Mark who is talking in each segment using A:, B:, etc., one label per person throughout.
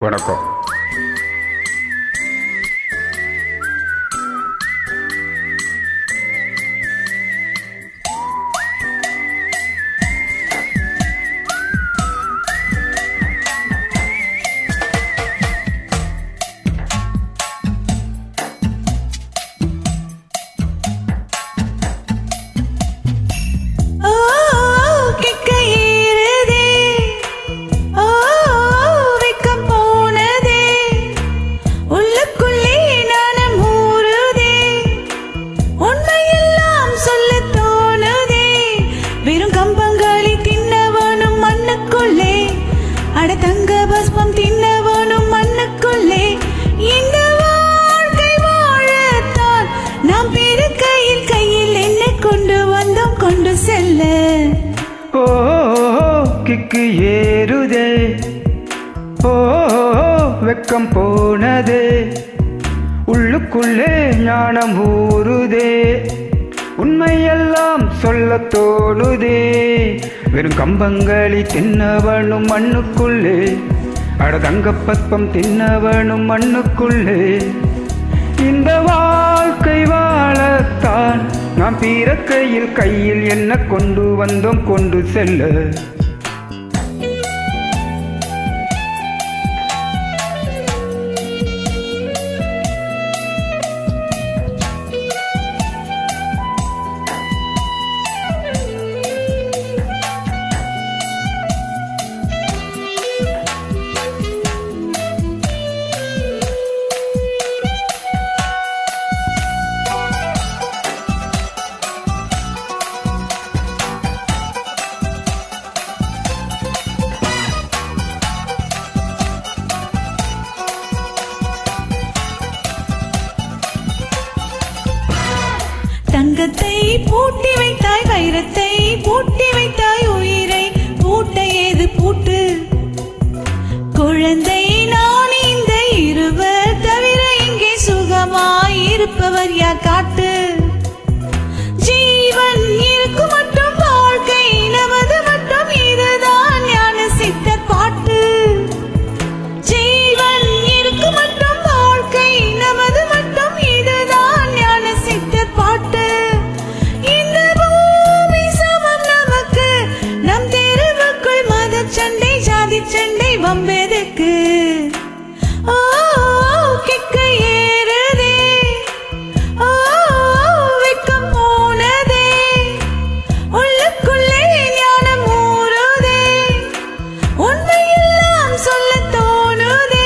A: வணக்கம்.
B: தங்க பஸ்பம் தின்னவனும் மண்ணுக்குள்ளே இந்த வாழ்க்கை வாழத்தான் நாம் பிறக்கையில் கையில் என்ன கொண்டு வந்தோம் கொண்டு செல்ல.
C: ஓ கிக்கு ஏறுதே, ஓ வெக்கம் போனதே, உள்ளுக்குள்ளே ஞானம் ஊறுதே, உண்மையெல்லாம் சொல்ல தோணுதே. வெறும் கம்பங்களி தின்னவனும் மண்ணுக்குள்ளே, அட தங்க பத்பம் தின்னவனும் மண்ணுக்குள்ளே. இந்த வாழ்க்கை வாழத்தான் நாம் பிறக்கையில் கையில் என்ன கொண்டு வந்தோம் கொண்டு செல்ல.
B: தங்கத்தை பூட்டி வைத்தாய், வைரத்தை பூட்டி வைத்தாய், உயிரை பூட்ட ஏது பூட்டு? குழந்தை நான் இந்த இருவர் தவிர இங்கே சுகமாய் இருப்பவர் யார் காட்டு? ஜீவன் இருக்கும் மட்டும் வாழ்க்கை நமது மட்டும், இதுதான் ஞான சித்தர் பாட்டு. ஜீவன் இருக்கும் மட்டும் வாழ்க்கை நமது மட்டும், இதுதான் ஞான சித்தர் பாட்டு. இந்த பூமி சமம் நமக்கு, நம் தெருவுக்குள் மத சண்டை ஜாதி சண்டை வம்பெதுக்கு? ஓ கிக்கு ஏறுதே, ஓ வெக்கம் போனதே, உள்ளுக்குள்ளே ஞானம் ஊறுதே, உண்மையெல்லாம் சொல்ல தோணுதே.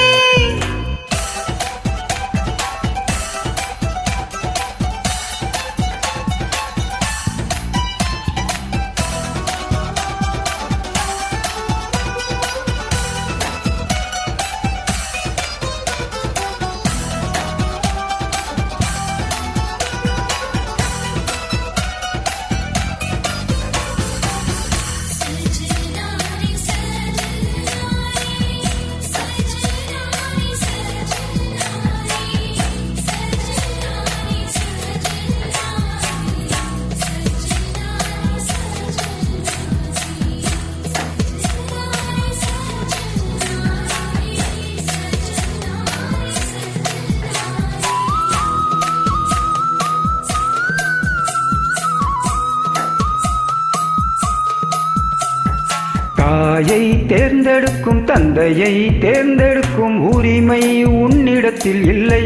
C: தாயை தேர்ந்தெடுக்கும் தந்தையை தேர்ந்தெடுக்கும் உரிமை உன்னிடத்தில் இல்லை.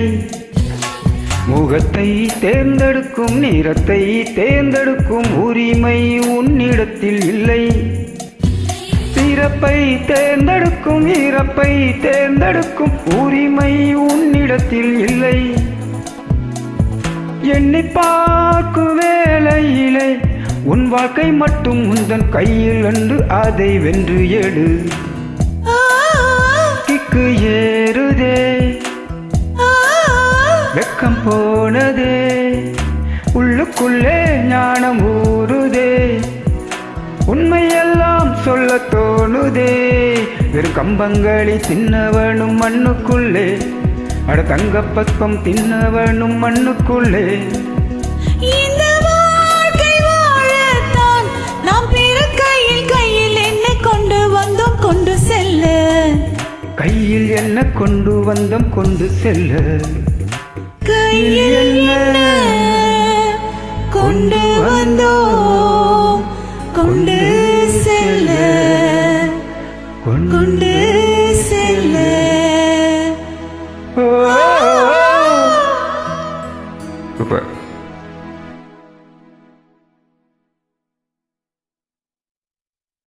C: முகத்தை தேர்ந்தெடுக்கும் நிறத்தை தேர்ந்தெடுக்கும் உரிமை உன்னிடத்தில் இல்லை. பிறப்பை தேர்ந்தெடுக்கும் இறப்பை தேர்ந்தெடுக்கும் உரிமை உன்னிடத்தில் இல்லை. எண்ணி பார்க்கும் வேளையிலே உன் வாழ்க்கை மட்டும் உந்தன் கையில் அன்று அதை வென்று எடு. கிக்கு ஏறுதே, வெக்கம் போனதே, உள்ளுக்குள்ளே ஞானம் ஊறுதே, உண்மையெல்லாம் சொல்ல தோணுதே. வெறும் கம்பங்களி தின்னவனும் மண்ணுக்குள்ளே, அட தங்க பத்பம் தின்னவனும் மண்ணுக்குள்ளே.
B: இந்த வாழ்க்கை வாழத்தான் நாம் பிறக்கையில் கையில் என்ன கொண்டு வந்தோம் கொண்டு செல்ல.
C: கையில் என்ன கொண்டு வந்தம் கொண்டு செல்ல
B: கையில் என்ன கொண்டு வந்தோம் கொண்டு செல்ல கொண்டு செல்ல
C: சூப்பர்.